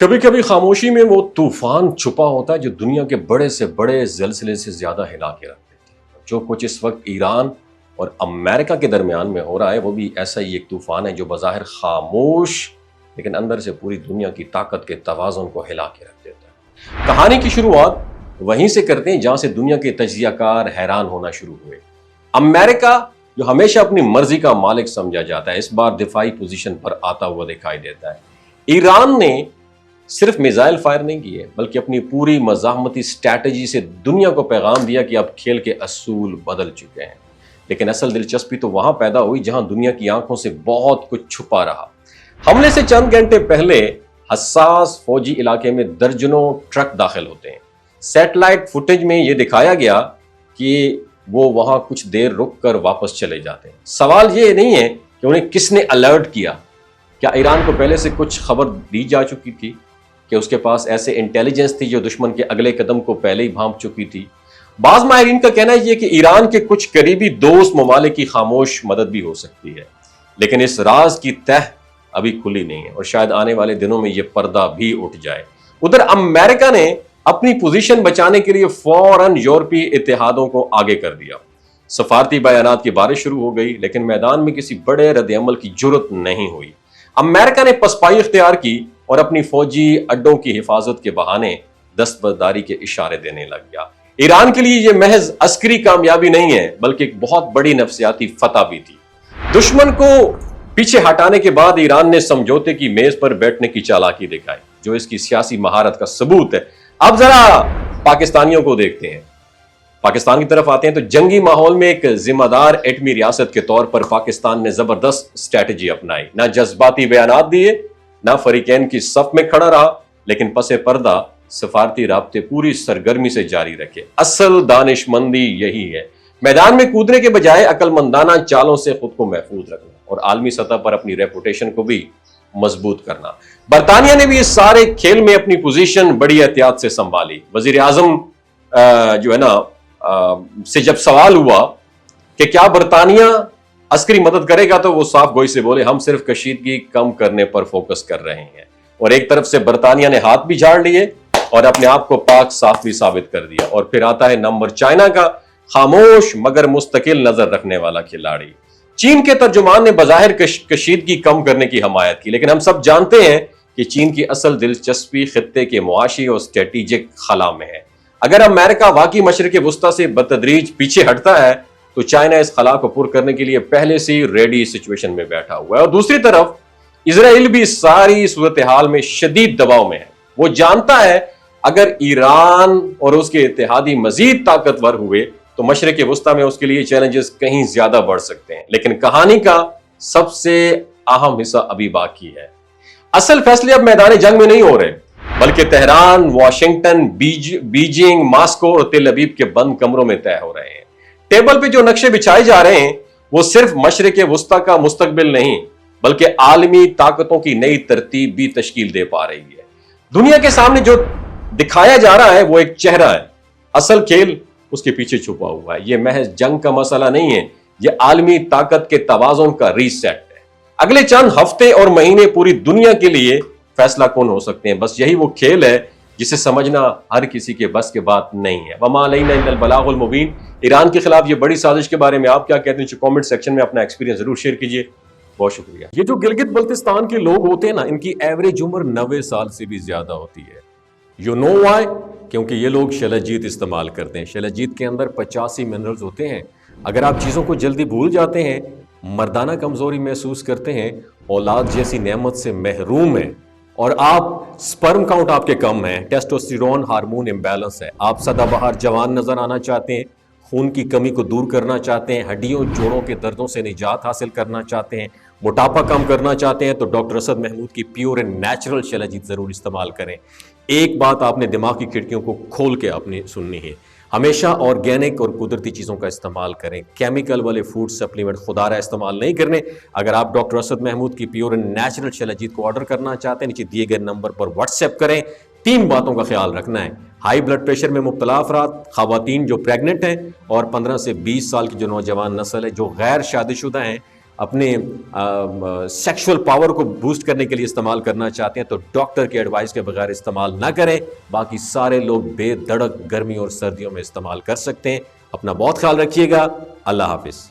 کبھی کبھی خاموشی میں وہ طوفان چھپا ہوتا ہے جو دنیا کے بڑے سے بڑے زلزلے سے زیادہ ہلا کے رکھ دیتے ہیں۔ جو کچھ اس وقت ایران اور امریکہ کے درمیان میں ہو رہا ہے وہ بھی ایسا ہی ایک طوفان ہے جو بظاہر خاموش لیکن اندر سے پوری دنیا کی طاقت کے توازن کو ہلا کے رکھ دیتا ہے۔ کہانی کی شروعات وہیں سے کرتے ہیں جہاں سے دنیا کے تجزیہ کار حیران ہونا شروع ہوئے۔ امریکہ جو ہمیشہ اپنی مرضی کا مالک سمجھا جاتا ہے اس بار دفاعی پوزیشن پر آتا ہوا دکھائی دیتا ہے۔ ایران نے صرف میزائل فائر نہیں کیے بلکہ اپنی پوری مزاحمتی اسٹریٹجی سے دنیا کو پیغام دیا کہ اب کھیل کے اصول بدل چکے ہیں۔ لیکن اصل دلچسپی تو وہاں پیدا ہوئی جہاں دنیا کی آنکھوں سے بہت کچھ چھپا رہا۔ حملے سے چند گھنٹے پہلے حساس فوجی علاقے میں درجنوں ٹرک داخل ہوتے ہیں۔ سیٹلائٹ فوٹیج میں یہ دکھایا گیا کہ وہ وہاں کچھ دیر رک کر واپس چلے جاتے ہیں۔ سوال یہ نہیں ہے کہ انہیں کس نے الرٹ کیا۔ کیا ایران کو پہلے سے کچھ خبر دی جا چکی تھی کہ اس کے پاس ایسے انٹیلیجنس تھی جو دشمن کے اگلے قدم کو پہلے ہی بھانپ چکی تھی؟ بعض ماہرین کا کہنا ہے یہ کہ ایران کے کچھ قریبی دوست ممالک کی خاموش مدد بھی ہو سکتی ہے، لیکن اس راز کی تہ ابھی کھلی نہیں ہے اور شاید آنے والے دنوں میں یہ پردہ بھی اٹھ جائے۔ ادھر امریکہ نے اپنی پوزیشن بچانے کے لیے فوراً یورپی اتحادوں کو آگے کر دیا۔ سفارتی بیانات کی بارش شروع ہو گئی لیکن میدان میں کسی بڑے رد عمل کی جرت نہیں ہوئی۔ امریکہ نے پسپائی اختیار کی اور اپنی فوجی اڈوں کی حفاظت کے بہانے دستبرداری کے اشارے دینے لگ گیا۔ ایران کے لیے یہ محض عسکری کامیابی نہیں ہے بلکہ ایک بہت بڑی نفسیاتی فتح بھی تھی۔ دشمن کو پیچھے ہٹانے کے بعد ایران نے سمجھوتے کی میز پر بیٹھنے کی چالاکی دکھائی جو اس کی سیاسی مہارت کا ثبوت ہے۔ اب ذرا پاکستانیوں کو دیکھتے ہیں۔ پاکستان کی طرف آتے ہیں تو جنگی ماحول میں ایک ذمہ دار ایٹمی ریاست کے طور پر پاکستان نے زبردست اسٹریٹجی اپنائی۔ نہ جذباتی بیانات دیے، نہ فریقین کی صف میں کھڑا رہا، لیکن پس پردہ سفارتی رابطے پوری سرگرمی سے جاری رکھے۔ اصل دانش مندی یہی ہے، میدان میں کودنے کے بجائے عقل مندانہ چالوں سے خود کو محفوظ رکھنا اور عالمی سطح پر اپنی ریپوٹیشن کو بھی مضبوط کرنا۔ برطانیہ نے بھی اس سارے کھیل میں اپنی پوزیشن بڑی احتیاط سے سنبھالی۔ وزیر اعظم جو ہے نا سے جب سوال ہوا کہ کیا برطانیہ عسکری مدد کرے گا تو وہ صاف گوئی سے بولے ہم صرف کشیدگی کم کرنے پر فوکس کر رہے ہیں، اور ایک طرف سے برطانیہ نے ہاتھ بھی جھاڑ لیے اور اپنے آپ کو پاک صاف بھی ثابت کر دیا۔ اور پھر آتا ہے نمبر چائنا کا، خاموش مگر مستقل نظر رکھنے والا کھلاڑی۔ چین کے ترجمان نے بظاہر کشیدگی کم کرنے کی حمایت کی، لیکن ہم سب جانتے ہیں کہ چین کی اصل دلچسپی خطے کے معاشی اور اسٹریٹجک خلا میں ہے۔ اگر امریکہ واقعی مشرق وسطی سے بتدریج پیچھے ہٹتا ہے تو چائنا اس خلا کو پر کرنے کے لیے پہلے سے ہی ریڈی سچویشن میں بیٹھا ہوا ہے۔ اور دوسری طرف اسرائیل بھی ساری صورتحال میں شدید دباؤ میں ہے۔ وہ جانتا ہے اگر ایران اور اس کے اتحادی مزید طاقتور ہوئے تو مشرق وسطی میں اس کے لیے چیلنجز کہیں زیادہ بڑھ سکتے ہیں۔ لیکن کہانی کا سب سے اہم حصہ ابھی باقی ہے۔ اصل فیصلے اب میدان جنگ میں نہیں ہو رہے بلکہ تہران، واشنگٹن، بیجنگ، ماسکو اور تل ابیب کے بند کمروں میں طے ہو رہے ہیں۔ ٹیبل پہ جو نقشے بچھائے جا رہے ہیں وہ صرف مشرق وسطی کا مستقبل نہیں بلکہ عالمی طاقتوں کی نئی ترتیب بھی تشکیل دے پا رہی ہے۔ دنیا کے سامنے جو دکھایا جا رہا ہے وہ ایک چہرہ ہے، اصل کھیل اس کے پیچھے چھپا ہوا ہے۔ یہ محض جنگ کا مسئلہ نہیں ہے، یہ عالمی طاقت کے توازن کا ریسیٹ ہے۔ اگلے چند ہفتے اور مہینے پوری دنیا کے لیے فیصلہ کن ہو سکتے ہیں، بس یہی وہ کھیل ہے جسے سمجھنا ہر کسی کے بس کے بات نہیں ہے۔ وما علینا الا البلاغ المبین۔ ایران کے خلاف یہ بڑی سازش کے بارے میں آپ کیا کہتے ہیں؟ کامنٹ سیکشن میں اپنا ایکسپیرینس ضرور شیئر کیجیے۔ بہت شکریہ۔ یہ جو گلگت بلتستان کے لوگ ہوتے ہیں نا، ان کی ایوریج عمر 90 سال سے بھی زیادہ ہوتی ہے۔ You know why? کیونکہ یہ لوگ شلجیت استعمال کرتے ہیں۔ شلجیت کے اندر 85 منرلز ہوتے ہیں۔ اگر آپ چیزوں کو جلدی بھول جاتے ہیں، مردانہ کمزوری محسوس کرتے ہیں، اولاد جیسی نعمت سے محروم ہیں، اور آپ سپرم کاؤنٹ آپ کے کم ہیں، ٹیسٹوسٹیرون ہارمون امبیلنس ہے، آپ سدا بہار جوان نظر آنا چاہتے ہیں، خون کی کمی کو دور کرنا چاہتے ہیں، ہڈیوں جوڑوں کے دردوں سے نجات حاصل کرنا چاہتے ہیں، موٹاپا کم کرنا چاہتے ہیں تو ڈاکٹر اسد محمود کی پیور اینڈ نیچرل شلجیت ضرور استعمال کریں۔ ایک بات آپ نے دماغ کی کھڑکیوں کو کھول کے اپنی سننی ہے، ہمیشہ آرگینک اور قدرتی چیزوں کا استعمال کریں، کیمیکل والے فوڈ سپلیمنٹ خدا رہا استعمال نہیں کرنے۔ اگر آپ ڈاکٹر اسد محمود کی پیور اینڈ نیچرل شلجیت کو آرڈر کرنا چاہتے ہیں، نیچے دیے گئے نمبر پر واٹس ایپ کریں۔ 3 باتوں کا خیال رکھنا ہے: ہائی بلڈ پریشر میں مبتلا افراد، خواتین جو پریگننٹ ہیں، اور 15 سے 20 سال کی جو نوجوان نسل ہے جو غیر شادی شدہ ہیں، اپنے سیکشول پاور کو بوسٹ کرنے کے لیے استعمال کرنا چاہتے ہیں تو ڈاکٹر کے ایڈوائس کے بغیر استعمال نہ کریں. باقی سارے لوگ بے دھڑک گرمی اور سردیوں میں استعمال کر سکتے ہیں. اپنا بہت خیال رکھیے گا. اللہ حافظ.